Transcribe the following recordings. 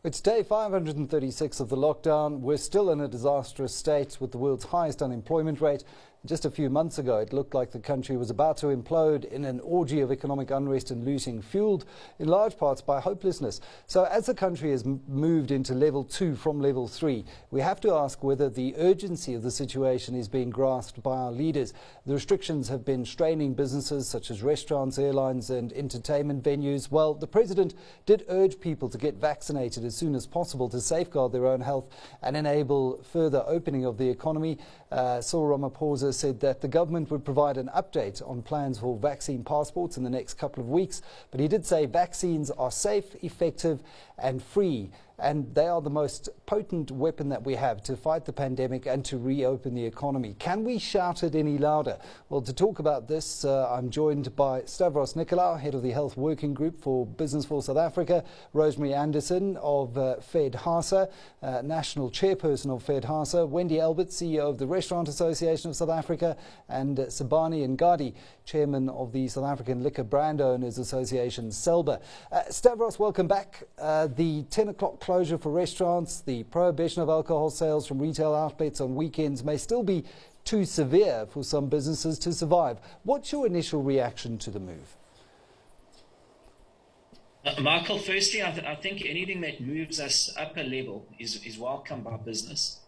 It's day 536 of the lockdown. We're still in a disastrous state with the world's highest unemployment rate. Just a few months ago, it looked like the country was about to implode in an orgy of economic unrest and looting, fueled in large parts by hopelessness. So as the country has moved into level 2 from level 3, we have to ask whether the urgency of the situation is being grasped by our leaders. The restrictions have been straining businesses such as restaurants, airlines and entertainment venues. Well, the president did urge people to get vaccinated as soon as possible to safeguard their own health and enable further opening of the economy. Cyril Ramaphosa said that the government would provide an update on plans for vaccine passports in the next couple of weeks. But he did say vaccines are safe, effective and free, and they are the most potent weapon that we have to fight the pandemic and to reopen the economy. Can we shout it any louder? Well, to talk about this, I'm joined by Stavros Nicolaou, head of the Health Working Group for Business for South Africa, Rosemary Anderson of FedHasa, National Chairperson of FedHasa, Wendy Albert, CEO of the Restaurant Association of South Africa, and Sibani Ngadi, Chairman of the South African Liquor Brand Owners Association, SELBA. Stavros, welcome back. The 10 o'clock closure for restaurants, the prohibition of alcohol sales from retail outlets on weekends may still be too severe for some businesses to survive. What's your initial reaction to the move? Michael, firstly, I think anything that moves us up a level is welcome by business.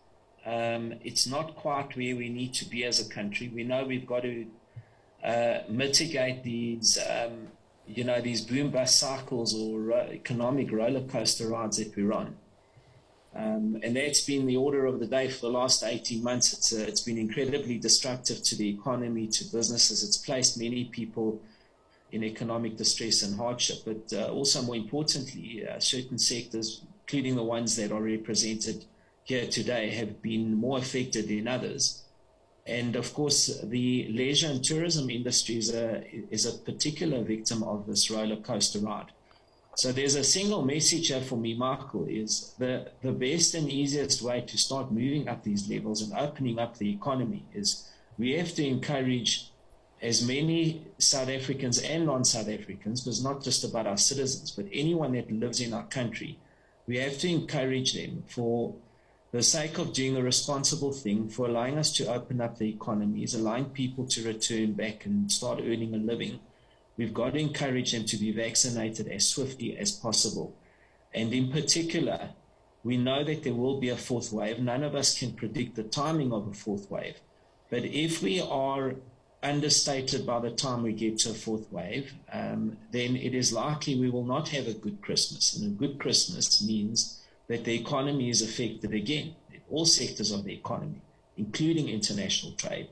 It's not quite where we need to be as a country. We know we've got to mitigate these these boom-bust cycles or economic roller coaster rides that we're on. And that's been the order of the day for the last 18 months. It's been incredibly destructive to the economy, to businesses. It's placed many people in economic distress and hardship, but also more importantly, certain sectors, including the ones that are represented here today, have been more affected than others. And of course, the leisure and tourism industry is a particular victim of this roller coaster ride. So there's a single message here for me, Michael, is the best and easiest way to start moving up these levels and opening up the economy is we have to encourage as many South Africans and non-South Africans, because it's not just about our citizens, but anyone that lives in our country, we have to encourage them for the sake of doing a responsible thing, for allowing us to open up the economy, is allowing people to return back and start earning a living. We've got to encourage them to be vaccinated as swiftly as possible. And in particular, we know that there will be a fourth wave. None of us can predict the timing of a fourth wave. But if we are understated by the time we get to a fourth wave, then it is likely we will not have a good Christmas. And a good Christmas means that the economy is affected again, in all sectors of the economy, including international trade.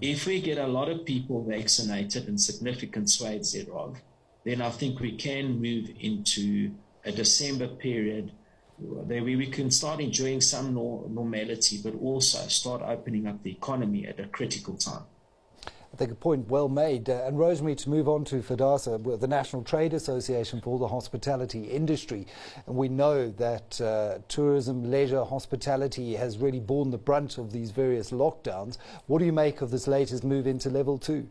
If we get a lot of people vaccinated and significant swathes thereof, then I think we can move into a December period where we can start enjoying some normality, but also start opening up the economy at a critical time. I think a point well made. And Rosemary, to move on to FedHasa, the National Trade Association for the hospitality industry. And we know that tourism, leisure, hospitality has really borne the brunt of these various lockdowns. What do you make of this latest move into level 2?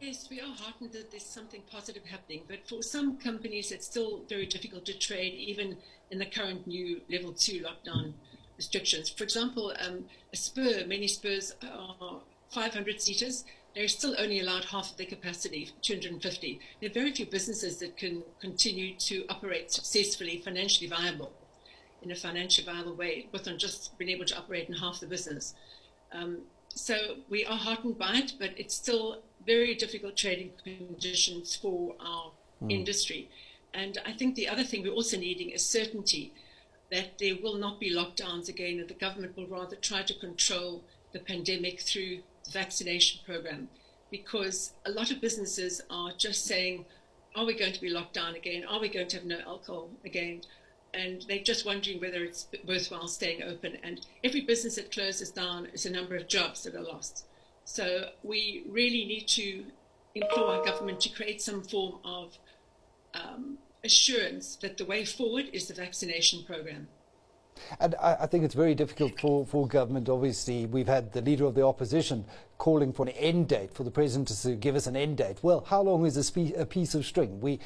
Yes, we are heartened that there's something positive happening, but for some companies it's still very difficult to trade even in the current new level 2 lockdown restrictions. For example, a Spur, many Spurs are 500 seaters, they're still only allowed half of their capacity, 250. There are very few businesses that can continue to operate successfully, financially viable, in a financially viable way, without just being able to operate in half the business. So we are heartened by it, but it's still very difficult trading conditions for our industry. And I think the other thing we're also needing is certainty that there will not be lockdowns again, and the government will rather try to control the pandemic through the vaccination program, because a lot of businesses are just saying, are we going to be locked down again? Are we going to have no alcohol again? And they're just wondering whether it's worthwhile staying open. And every business that closes down is a number of jobs that are lost. So we really need to implore our government to create some form of assurance that the way forward is the vaccination program. And I think it's very difficult for government. Obviously, we've had the leader of the opposition calling for an end date, for the president to give us an end date. Well, how long is a piece of string? We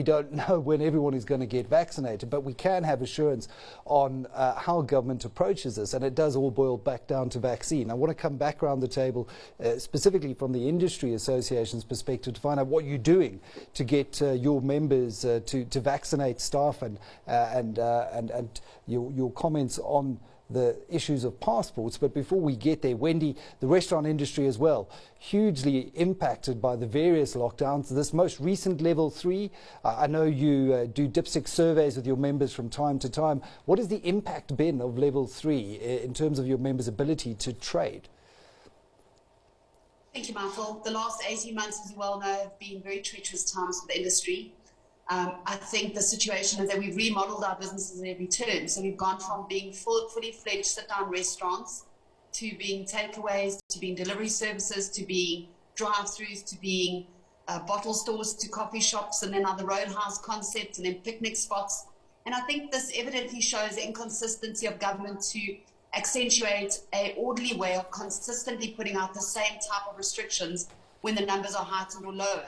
don't know when everyone is going to get vaccinated, but we can have assurance on how government approaches this, and it does all boil back down to vaccine. I want to come back around the table, specifically from the industry association's perspective, to find out what you're doing to get your members to vaccinate staff, and your comments on the issues of passports. But before we get there, Wendy, the restaurant industry as well, hugely impacted by the various lockdowns. This most recent level 3, I know you do dipstick surveys with your members from time to time. What has the impact been of level 3 in terms of your members' ability to trade? Thank you, Michael. The last 18 months, as you well know, have been very treacherous times for the industry. I think the situation is that we've remodeled our businesses at every turn. So we've gone from being fully fledged sit-down restaurants to being takeaways, to being delivery services, to being drive-thrus, to being bottle stores, to coffee shops, and then now the roadhouse concept, and then picnic spots. And I think this evidently shows the inconsistency of government to accentuate an orderly way of consistently putting out the same type of restrictions when the numbers are heightened or lower.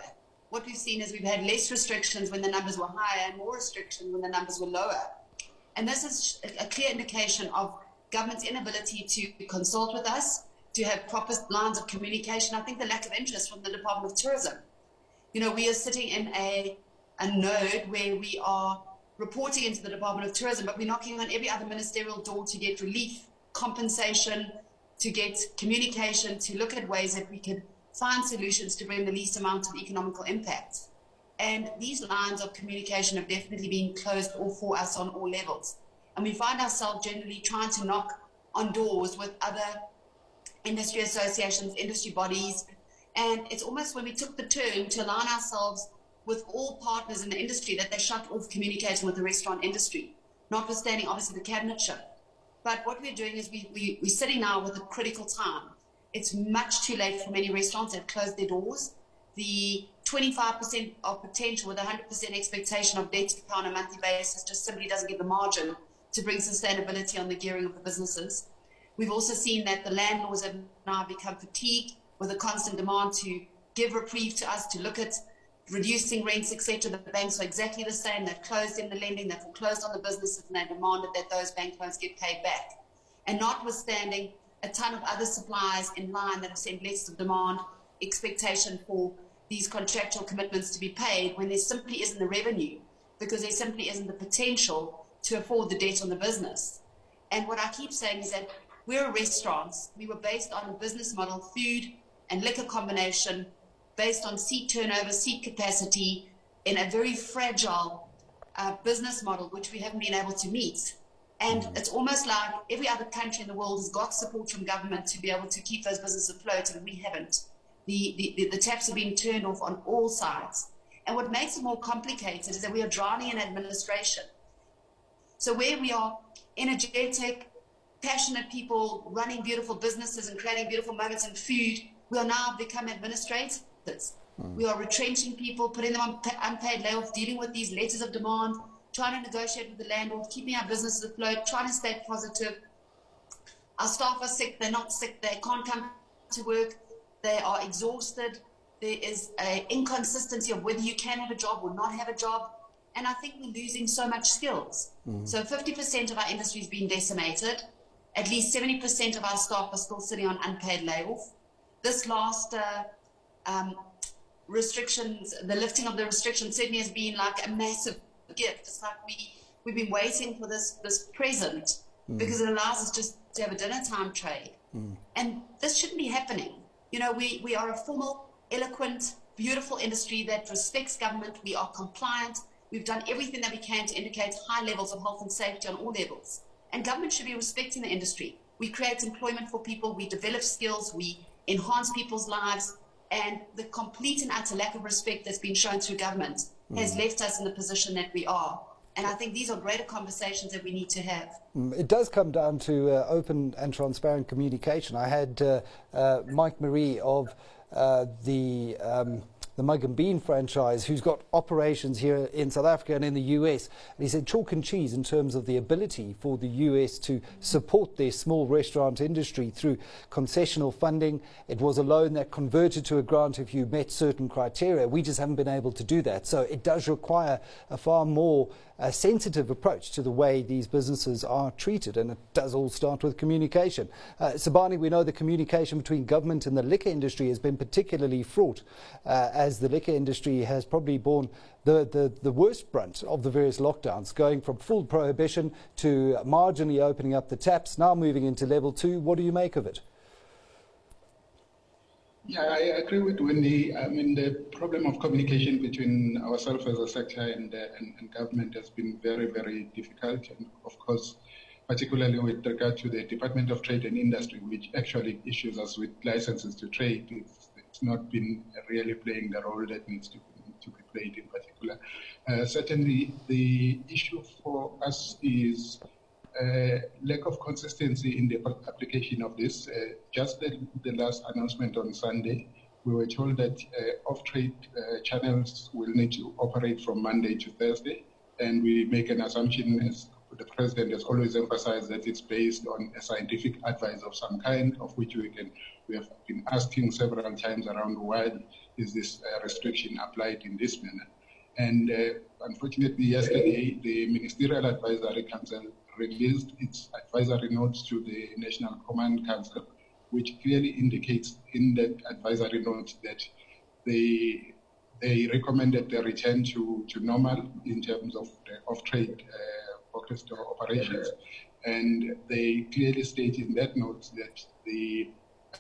What we've seen is we've had less restrictions when the numbers were higher and more restrictions when the numbers were lower. And this is a clear indication of government's inability to consult with us, to have proper lines of communication. I think the lack of interest from the Department of Tourism. You know, we are sitting in a node where we are reporting into the Department of Tourism, but we're knocking on every other ministerial door to get relief, compensation, to get communication, to look at ways that we could find solutions to bring the least amount of economical impact. And these lines of communication have definitely been closed off for us on all levels. And we find ourselves generally trying to knock on doors with other industry associations, industry bodies. And it's almost when we took the turn to align ourselves with all partners in the industry that they shut off communicating with the restaurant industry, notwithstanding obviously the cabinet shift. But what we're doing is we're sitting now with a critical time. It's much too late for many restaurants that have closed their doors. The 25% of potential with 100% expectation of debt to pay on a monthly basis just simply doesn't give the margin to bring sustainability on the gearing of the businesses. We've also seen that the landlords have now become fatigued with a constant demand to give reprieve to us, to look at reducing rents, etc. The banks are exactly the same. They've closed in the lending, they've foreclosed on the businesses, and they demanded that those bank loans get paid back. And notwithstanding a ton of other suppliers in line that have sent letters of demand, expectation for these contractual commitments to be paid, when there simply isn't the revenue, because there simply isn't the potential to afford the debt on the business. And what I keep saying is that we're restaurants. We were based on a business model, food and liquor combination, based on seat turnover, seat capacity, in a very fragile business model, which we haven't been able to meet. And it's almost like every other country in the world has got support from government to be able to keep those businesses afloat, and we haven't. The taps have been turned off on all sides. And what makes it more complicated is that we are drowning in administration. So where we are energetic, passionate people running beautiful businesses and creating beautiful moments in food, we are now become administrators. We are retrenching people, putting them on unpaid layoff, dealing with these letters of demand, trying to negotiate with the landlord, keeping our businesses afloat, trying to stay positive. Our staff are sick, they're not sick, they can't come to work, they are exhausted. There is an inconsistency of whether you can have a job or not have a job. And I think we're losing so much skills. So 50% of our industry is being decimated. At least 70% of our staff are still sitting on unpaid layoff. This last restrictions, the lifting of the restrictions certainly has been like a massive gift. It's like we've been waiting for this present because it allows us just to have a dinner time trade. And this shouldn't be happening. You know, we are a formal, eloquent, beautiful industry that respects government. We are compliant. We've done everything that we can to indicate high levels of health and safety on all levels. And government should be respecting the industry. We create employment for people. We develop skills. We enhance people's lives. And the complete and utter lack of respect that's been shown through government has left us in the position that we are. And I think these are greater conversations that we need to have. It does come down to open and transparent communication. I had Mike Marie of the the Mug and Bean franchise, who's got operations here in South Africa and in the US. And he said chalk and cheese in terms of the ability for the US to support their small restaurant industry through concessional funding. It was a loan that converted to a grant if you met certain criteria. We just haven't been able to do that. So it does require a far more sensitive approach to the way these businesses are treated, and it does all start with communication. Sabani, we know the communication between government and the liquor industry has been particularly fraught, as the liquor industry has probably borne the worst brunt of the various lockdowns, going from full prohibition to marginally opening up the taps, now moving into level 2. What do you make of it? Yeah, I agree with Wendy. I mean, the problem of communication between ourselves as a sector and government has been very, very difficult. And of course, particularly with regard to the Department of Trade and Industry, which actually issues us with licenses to trade, it's not been really playing the role that needs to be played in particular. Certainly, the issue for us is lack of consistency in the application of this. Just the last announcement on Sunday, we were told that off-trade channels will need to operate from Monday to Thursday, and we make an assumption, as the President has always emphasized, that it's based on a scientific advice of some kind, of which we have been asking several times around why is this restriction applied in this manner. And unfortunately, yesterday, the Ministerial Advisory Council released its advisory notes to the National Command Council, which clearly indicates in that advisory note that they recommended the return to normal in terms of the off-trade focused operations. And they clearly state in that note that the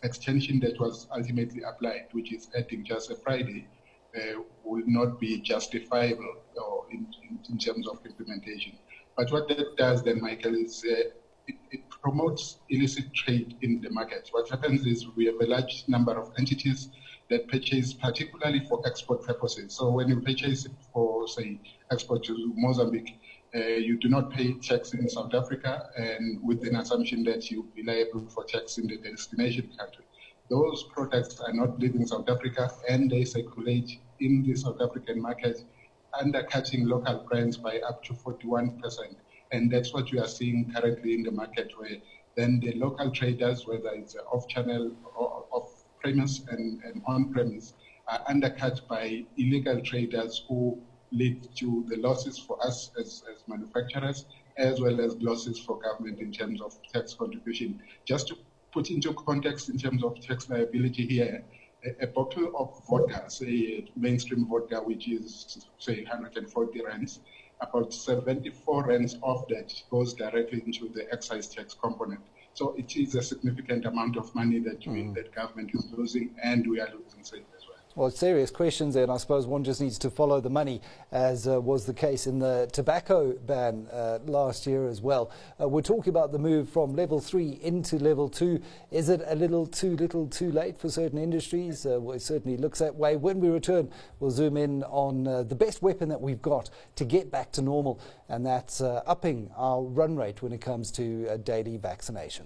extension that was ultimately applied, which is adding just a Friday, will not be justifiable in terms of implementation. But what that does then, Michael, is it promotes illicit trade in the market. What happens is we have a large number of entities that purchase particularly for export purposes. So when you purchase for, say, export to Mozambique, you do not pay tax in South Africa, and with an assumption that you'll be liable for tax in the destination country. Those products are not leaving South Africa, and they circulate in the South African market, undercutting local brands by up to 41%. And that's what we are seeing currently in the market, where then the local traders, whether it's off-channel or off-premise and on-premise, are undercut by illegal traders who lead to the losses for us as manufacturers, as well as losses for government in terms of tax contribution. Just to put into context in terms of tax liability here, a bottle of vodka, say mainstream vodka, which is, say, 140 rands, about 74 rands of that goes directly into the excise tax component. So it is a significant amount of money that that government is losing, and we are losing sales as well. Well, serious questions there, and I suppose one just needs to follow the money, as was the case in the tobacco ban last year as well. We're talking about the move from level 3 into level 2. Is it a little too late for certain industries? Well, it certainly looks that way. When we return, we'll zoom in on the best weapon that we've got to get back to normal, and that's upping our run rate when it comes to daily vaccinations.